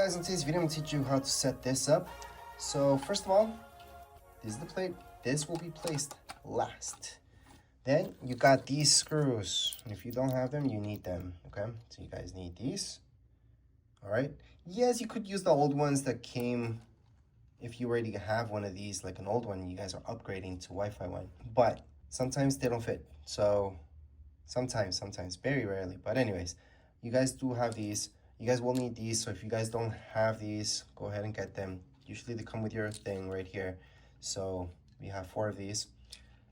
guys, in today's video I'm going to teach you how to set this up. So first of all, this is the plate. This will be placed last. Then you got these screws. And if you don't have them, you need them. Okay, so you guys need these. All right. Yes, you could use the old ones that came. If you already have one of these, like an old one, you guys are upgrading to Wi-Fi one. But sometimes they don't fit. So sometimes, very rarely. But anyways, you guys do have these. You guys will need these. So if you guys don't have these, go ahead and get them. Usually they come with your thing right here. So we have 4 of these.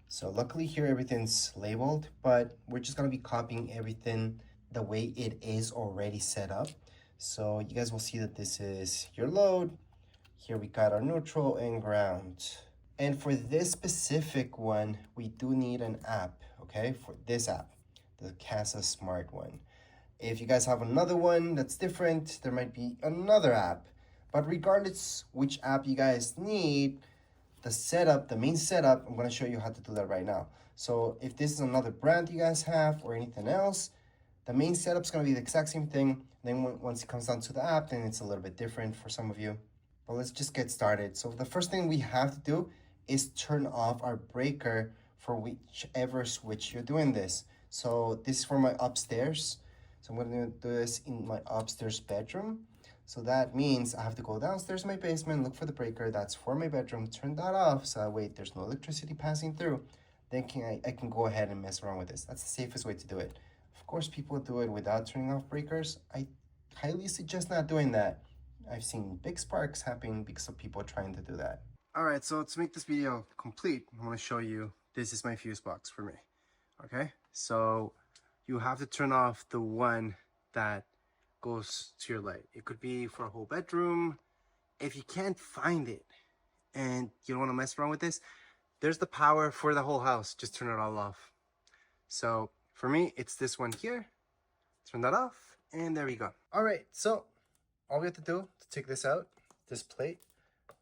So luckily here everything's labeled, but we're just gonna be copying everything the way it is already set up. So you guys will see that this is your load. Here we got our neutral and ground. And for this specific one, we do need an app, okay? For this app, the Kasa Smart one. If you guys have another one that's different, there might be another app. But regardless which app you guys need, the setup, the main setup, I'm gonna show you how to do that right now. So if this is another brand you guys have or anything else, the main setup's gonna be the exact same thing. Then once it comes down to the app, then it's a little bit different for some of you. But let's just get started. So the first thing we have to do is turn off our breaker for whichever switch you're doing this. So this is for my upstairs. So I'm gonna do this in my upstairs bedroom. So that means I have to go downstairs in my basement, look for the breaker that's for my bedroom, turn that off so that way there's no electricity passing through. Then I can go ahead and mess around with this. That's the safest way to do it. Of course, people do it without turning off breakers. I highly suggest not doing that. I've seen big sparks happen because of people trying to do that. All right, so to make this video complete, I want to show you, this is my fuse box for me. Okay, so you have to turn off the one that goes to your light. It could be for a whole bedroom. If you can't find it and you don't want to mess around with this, there's the power for the whole house. Just turn it all off. So for me, it's this one here. Turn that off, and there we go. All right, so all we have to do to take this out, this plate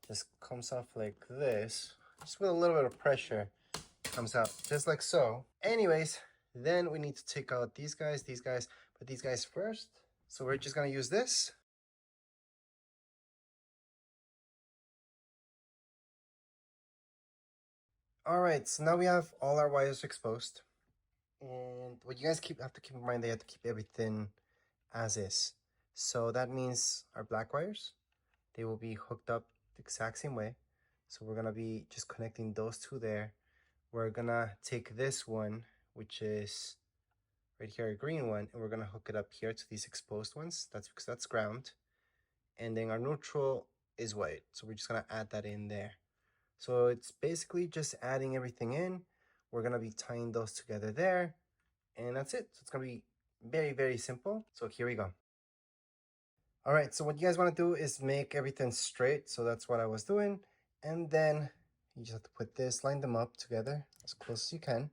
just comes off like this, just with a little bit of pressure, comes out just like so. Anyways, then we need to take out these guys, but these guys first. So we're just gonna use this. All right, so now we have all our wires exposed. And what you guys have to keep in mind, they have to keep everything as is. So that means our black wires, they will be hooked up the exact same way. So we're gonna be just connecting those two there. We're gonna take this one, which is right here, a green one, and we're gonna hook it up here to these exposed ones. That's because that's ground. And then our neutral is white. So we're just gonna add that in there. So it's basically just adding everything in. We're gonna be tying those together there, and that's it. So it's gonna be very, very simple. So here we go. All right, so what you guys wanna do is make everything straight. So that's what I was doing. And then you just have to put this, line them up together as close as you can.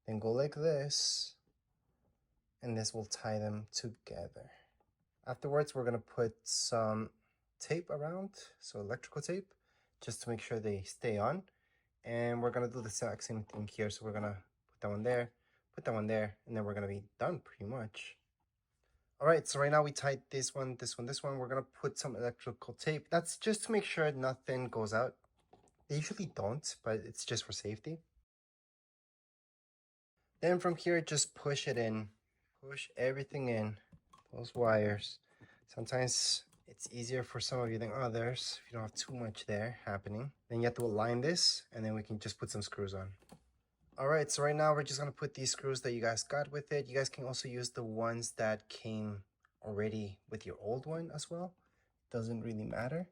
Then go like this, and this will tie them together. Afterwards, we're gonna put some tape around, so electrical tape, just to make sure they stay on. And we're gonna do the exact same thing here. So we're gonna put that one there, put that one there, and then we're gonna be done pretty much. All right, so right now we tied this one, this one, this one. We're gonna put some electrical tape. That's just to make sure nothing goes out. They usually don't, but it's just for safety. Then from here, just push it in. Push everything in, those wires. Sometimes it's easier for some of you than others if you don't have too much there happening. Then you have to align this, and then we can just put some screws on. All right, so right now we're just gonna put these screws that you guys got with it. You guys can also use the ones that came already with your old one as well. Doesn't really matter.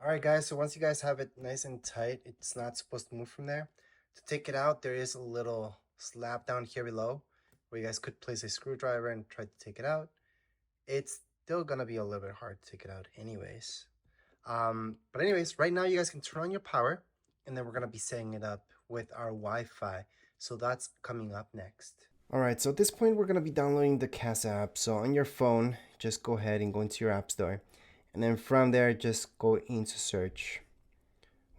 All right, guys, so once you guys have it nice and tight, it's not supposed to move from there. To take it out, there is a little slab down here below where you guys could place a screwdriver and try to take it out. It's still gonna be a little bit hard to take it out anyways. But anyways, right now you guys can turn on your power, and then we're gonna be setting it up with our Wi-Fi. So that's coming up next. All right, so at this point, we're gonna be downloading the Kasa app. So on your phone, just go ahead and go into your app store. And then from there, just go into search.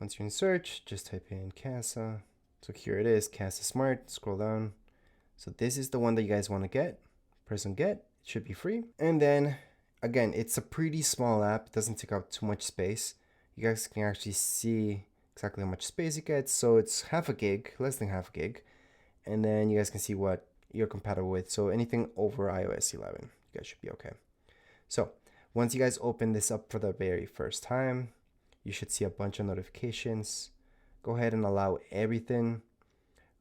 Once you're in search, just type in Kasa. So here it is, Kasa Smart. Scroll down. So this is the one that you guys want to get. Press on get. It should be free. And then again, it's a pretty small app. It doesn't take up too much space. You guys can actually see exactly how much space it gets. So it's half a gig, less than half a gig. And then you guys can see what you're compatible with. So anything over iOS 11, you guys should be okay. So once you guys open this up for the very first time, you should see a bunch of notifications. Go ahead and allow everything.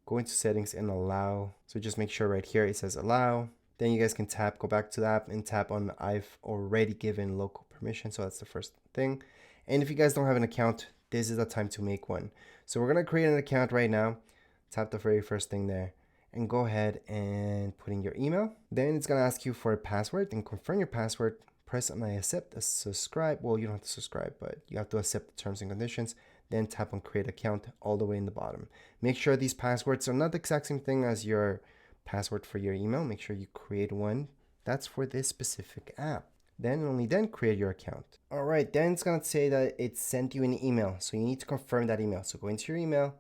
Go into settings and allow. So just make sure right here it says allow. Then you guys can go back to the app and tap on I've already given local permission. So that's the first thing. And if you guys don't have an account, this is the time to make one. So we're going to create an account right now. Tap the very first thing there and go ahead and put in your email. Then it's going to ask you for a password and confirm your password. Press on I accept, subscribe. Well, you don't have to subscribe, but you have to accept the terms and conditions. Then tap on create account all the way in the bottom. Make sure these passwords are not the exact same thing as your password for your email. Make sure you create one that's for this specific app. Then only then create your account. All right, then it's gonna say that it sent you an email. So you need to confirm that email. So go into your email.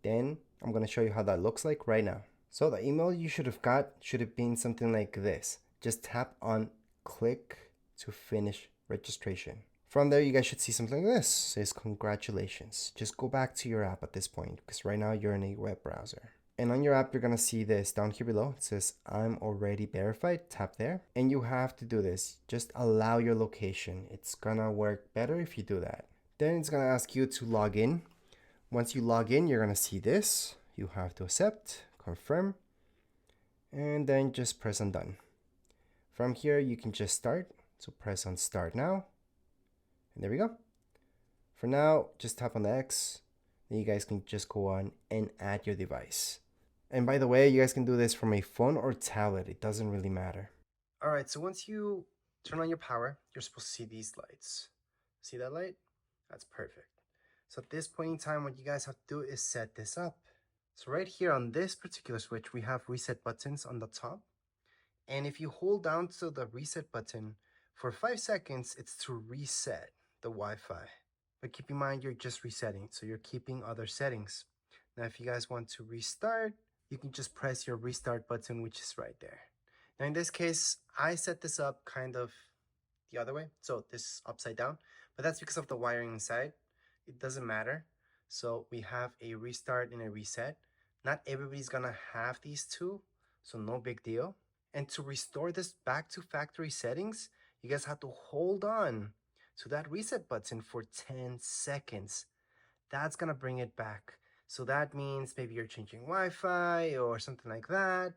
Then I'm gonna show you how that looks like right now. So the email you should have got should have been something like this. Just tap on click to finish registration. From there, you guys should see something like this. It says congratulations. Just go back to your app at this point because right now you're in a web browser. And on your app, you're gonna see this down here below. It says I'm already verified. Tap there. And you have to do this. Just allow your location. It's gonna work better if you do that. Then it's gonna ask you to log in. Once you log in, you're gonna see this. You have to accept, confirm, and then just press on done. From here, you can just start. So press on start now. And there we go. For now, just tap on the X. Then you guys can just go on and add your device. And by the way, you guys can do this from a phone or tablet. It doesn't really matter. All right, so once you turn on your power, you're supposed to see these lights. See that light? That's perfect. So at this point in time, what you guys have to do is set this up. So right here on this particular switch, we have reset buttons on the top. And if you hold down to the reset button for 5 seconds, it's to reset the Wi-Fi. But keep in mind, you're just resetting, so you're keeping other settings. Now, if you guys want to restart, you can just press your restart button, which is right there. Now, in this case, I set this up kind of the other way, so this is upside down, but that's because of the wiring inside. It doesn't matter. So we have a restart and a reset. Not everybody's gonna have these two, so no big deal. And to restore this back to factory settings, you guys have to hold on to that reset button for 10 seconds. That's gonna bring it back. So that means maybe you're changing Wi-Fi or something like that,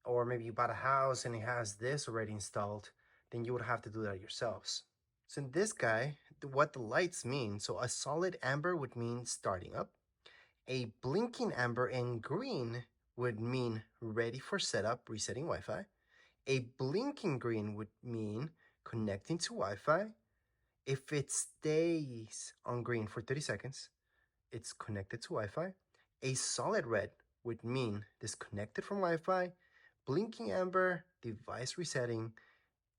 or maybe you bought a house and it has this already installed, then you would have to do that yourselves. So in this guy, what the lights mean, so a solid amber would mean starting up. A blinking amber and green would mean ready for setup, resetting Wi-Fi. A blinking green would mean connecting to Wi-Fi. If it stays on green for 30 seconds, it's connected to Wi-Fi. A solid red would mean disconnected from Wi-Fi. Blinking amber, device resetting,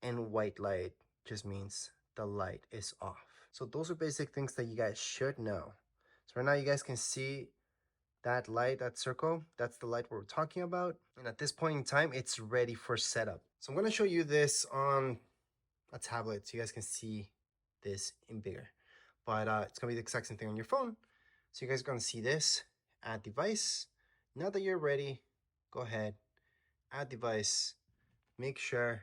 and white light just means the light is off. So those are basic things that you guys should know. So right now you guys can see that light, that circle, that's the light we're talking about. And at this point in time, it's ready for setup. So I'm gonna show you this on a tablet so you guys can see this in bigger. But it's gonna be the exact same thing on your phone. So you guys are gonna see this, add device. Now that you're ready, go ahead, add device. Make sure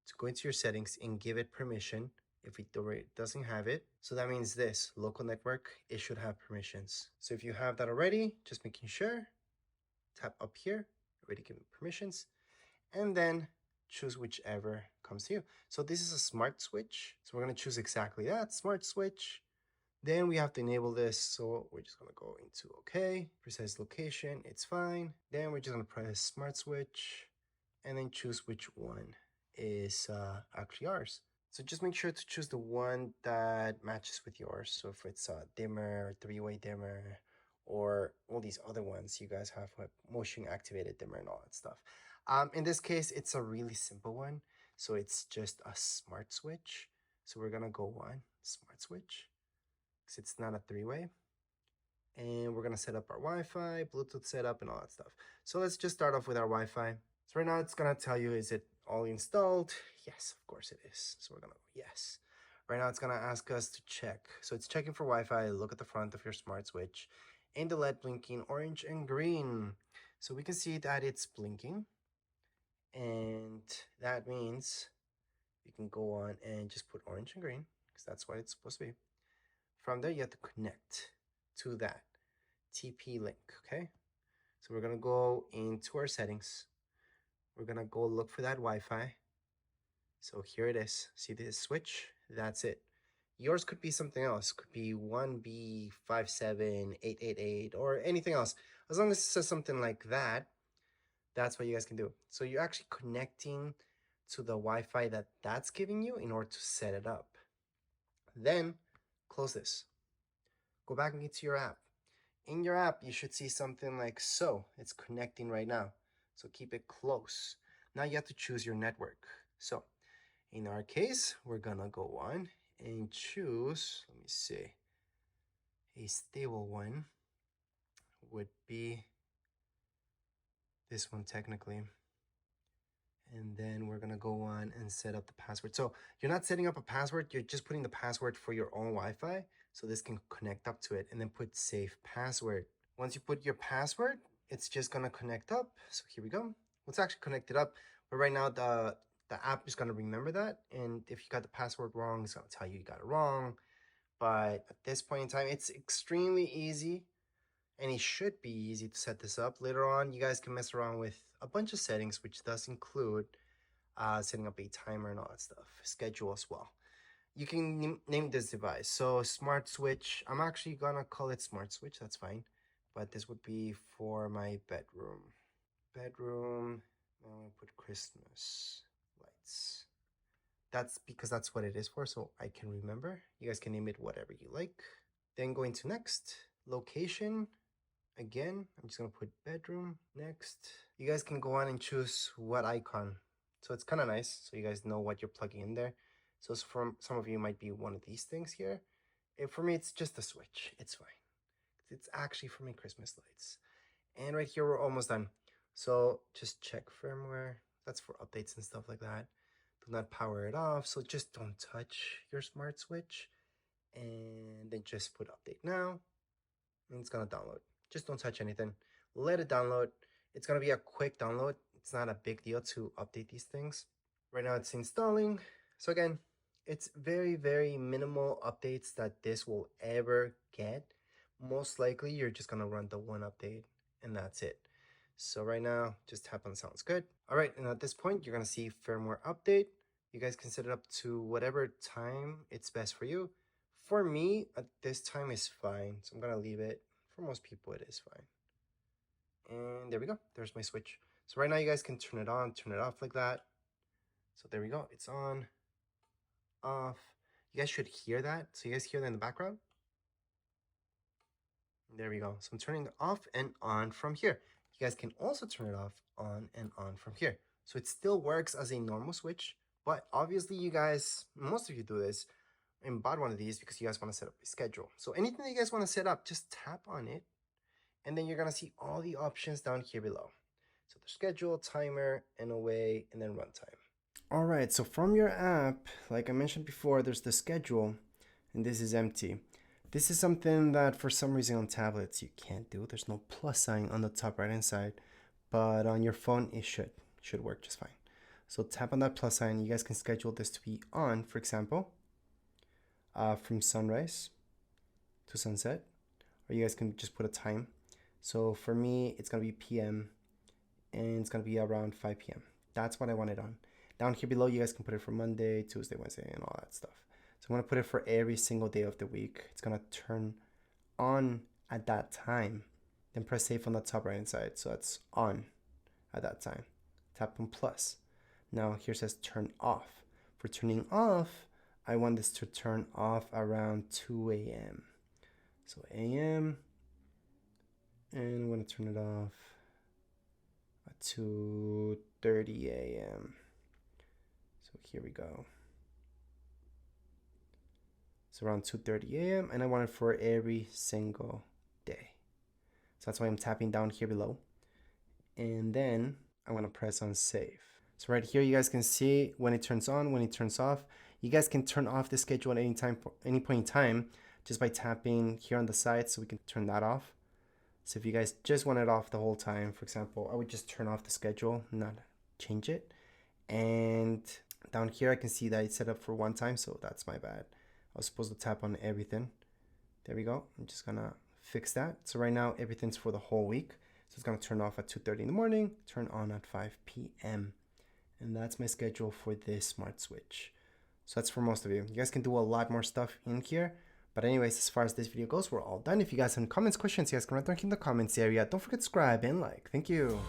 to go into your settings and give it permission if it doesn't have it. So that means this, local network, it should have permissions. So if you have that already, just making sure, tap up here, already given permissions, and then choose whichever comes to you. So this is a smart switch. So we're gonna choose exactly that, smart switch. Then we have to enable this. So we're just gonna go into okay, precise location, it's fine. Then we're just gonna press smart switch and then choose which one is actually ours. So just make sure to choose the one that matches with yours. So if it's a dimmer, three-way dimmer, or all these other ones you guys have, like motion activated dimmer and all that stuff. In this case, it's a really simple one. So it's just a smart switch. So we're gonna go one, smart switch, because it's not a three-way. and we're gonna set up our Wi-Fi, Bluetooth setup, and all that stuff. So let's just start off with our Wi-Fi. So right now it's gonna tell you, is it all installed? Yes, of course it is. So we're gonna go yes. Right now it's gonna ask us to check. So it's checking for Wi-Fi. Look at the front of your smart switch and the LED blinking orange and green. So we can see that it's blinking, and that means you can go on and just put orange and green because that's what it's supposed to be. From there, you have to connect to that TP link, okay? So we're gonna go into our settings. We're gonna go look for that Wi-Fi. So here it is. See this switch? That's it. Yours could be something else. Could be 1B57888 or anything else. As long as it says something like that, that's what you guys can do. So you're actually connecting to the Wi-Fi that's giving you in order to set it up. Then close this. Go back into your app. In your app, you should see something like so. It's connecting right now. So keep it close. Now you have to choose your network. So in our case, we're gonna go on and choose, let me see, a stable one would be this one technically. And then we're gonna go on and set up the password. So you're not setting up a password, you're just putting the password for your own Wi-Fi so this can connect up to it, and then put save password. Once you put your password, it's just gonna connect up. So here we go. Well, it's actually connected up, but right now the app is gonna remember that, and if you got the password wrong, it's gonna tell you got it wrong. But at this point in time, it's extremely easy, and it should be easy to set this up. Later on, you guys can mess around with a bunch of settings, which does include setting up a timer and all that stuff, schedule as well. You can name this device. So smart switch, I'm actually gonna call it smart switch, that's fine. But this would be for my bedroom. Bedroom, I'm gonna put Christmas lights. That's because that's what it is for, so I can remember. You guys can name it whatever you like. Then going to next, location. Again, I'm just gonna put bedroom. Next, you guys can go on and choose what icon. So it's kind of nice, so you guys know what you're plugging in there. So for some of you, it might be one of these things here. For me, it's just a switch. It's fine. It's actually for my Christmas lights. And right here, we're almost done. So just check firmware. That's for updates and stuff like that. Do not power it off. So just don't touch your smart switch. And then just put update now. And it's gonna download. Just don't touch anything. Let it download. It's gonna be a quick download. It's not a big deal to update these things. Right now it's installing. So again, it's very, very minimal updates that this will ever get. Most likely you're just gonna run the one update and that's it. So right now, just tap on sounds good. All right, and at this point, you're gonna see firmware update. You guys can set it up to whatever time it's best for you. For me, at this time is fine, so I'm gonna leave it. For most people, it is fine. And there we go, there's my switch. So right now you guys can turn it on, turn it off like that. So there we go, it's on, off. You guys should hear that. So you guys hear that in the background? There we go. So I'm turning it off and on from here. You guys can also turn it off, on, and on from here. So it still works as a normal switch, but obviously you guys, most of you do this and bought one of these because you guys want to set up a schedule. So anything that you guys want to set up, just tap on it, and then you're going to see all the options down here below. So the schedule, timer, and away, and then runtime. All right, so from your app, like I mentioned before, there's the schedule, and this is empty. This is something that for some reason on tablets you can't do. There's no plus sign on the top right hand side, but on your phone it should work just fine. So tap on that plus sign. You guys can schedule this to be on, for example, from sunrise to sunset, or you guys can just put a time. So for me, it's gonna be PM, and it's gonna be around 5 p.m. That's what I want it on. Down here below, you guys can put it for Monday, Tuesday, Wednesday, and all that stuff. So I'm gonna put it for every single day of the week. It's gonna turn on at that time. Then press save on the top right hand side. So that's on at that time. Tap on plus. Now here says turn off. For turning off, I want this to turn off around 2 a.m. So a.m. and I'm gonna turn it off at 2:30 a.m. So here we go. It's around 2:30 a.m. and I want it for every single day. So that's why I'm tapping down here below. And then I'm going to press on save. So right here, you guys can see when it turns on, when it turns off. You guys can turn off the schedule at any point in time just by tapping here on the side, so we can turn that off. So if you guys just want it off the whole time, for example, I would just turn off the schedule, not change it. And down here, I can see that it's set up for one time, so that's my bad. I was supposed to tap on everything. There we go. I'm just gonna fix that. So right now, everything's for the whole week. So it's gonna turn off at 2:30 in the morning, turn on at 5 p.m. And that's my schedule for this smart switch. So that's for most of you. You guys can do a lot more stuff in here. But anyways, as far as this video goes, we're all done. If you guys have any comments, questions, you guys can write down in the comments area. Don't forget to subscribe and like. Thank you.